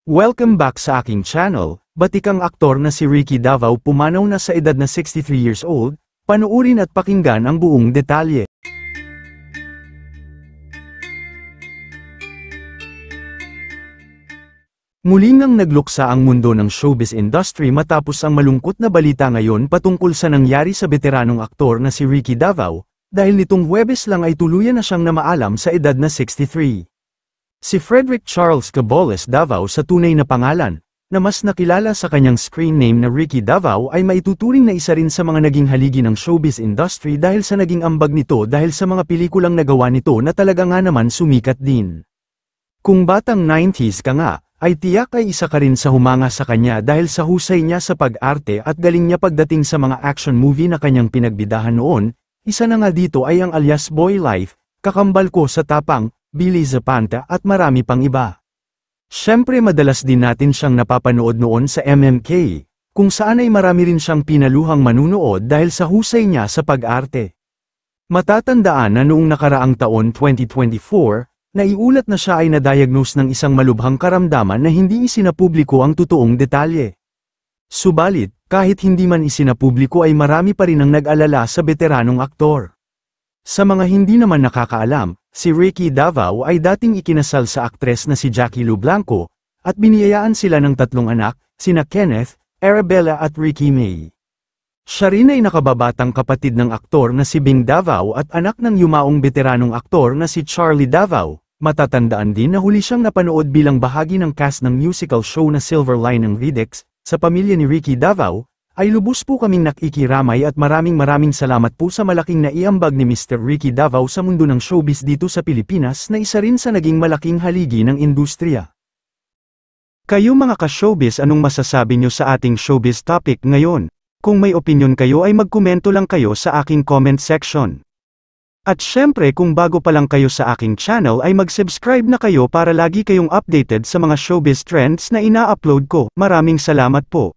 Welcome back sa aking channel. Batikang aktor na si Ricky Davao pumanaw na sa edad na 63 years old. Panuurin at pakinggan ang buong detalye. Muli ngang nagluksa ang mundo ng showbiz industry matapos ang malungkot na balita ngayon patungkol sa nangyari sa veteranong aktor na si Ricky Davao, dahil nitong Huwebes lang ay tuluyan na siyang namaalam sa edad na 63. Si Frederick Charles Caboles Davao sa tunay na pangalan, na mas nakilala sa kanyang screen name na Ricky Davao ay maituturing na isa rin sa mga naging haligi ng showbiz industry dahil sa naging ambag nito dahil sa mga pelikulang nagawa nito na talaga nga naman sumikat din. Kung batang 90s ka nga, ay tiyak ay isa ka rin sa humanga sa kanya dahil sa husay niya sa pag-arte at galing niya pagdating sa mga action movie na kanyang pinagbidahan noon. Isa na nga dito ay ang alias Boy Life, Kakambal Ko sa Tapang, Billy Zapanta at marami pang iba. Siyempre madalas din natin siyang napapanood noon sa MMK, kung saan ay marami rin siyang pinaluhang manunood dahil sa husay niya sa pag-arte. Matatandaan na noong nakaraang taon 2024, naiulat na siya ay na-diagnose ng isang malubhang karamdaman na hindi isinapubliko ang totoong detalye. Subalit, kahit hindi man isinapubliko ay marami pa rin ang nag-alala sa veteranong aktor. Sa mga hindi naman nakakaalam, si Ricky Davao ay dating ikinasal sa aktres na si Jackie Lu Blanco, at biniyayaan sila ng 3 anak, sina Kenneth, Arabella at Ricky May. Siya rin ay nakababatang kapatid ng aktor na si Bing Davao at anak ng yumaong veteranong aktor na si Charlie Davao. Matatandaan din na huli siyang napanood bilang bahagi ng cast ng musical show na Silver Lining Redux. Sa pamilya ni Ricky Davao, ay lubos po kaming nakikiramay at maraming salamat po sa malaking naiambag ni Mr. Ricky Davao sa mundo ng showbiz dito sa Pilipinas na isa rin sa naging malaking haligi ng industriya. Kayo mga ka-showbiz, anong masasabi nyo sa ating showbiz topic ngayon? Kung may opinion kayo ay magkomento lang kayo sa aking comment section. At syempre kung bago pa lang kayo sa aking channel ay mag-subscribe na kayo para lagi kayong updated sa mga showbiz trends na ina-upload ko. Maraming salamat po.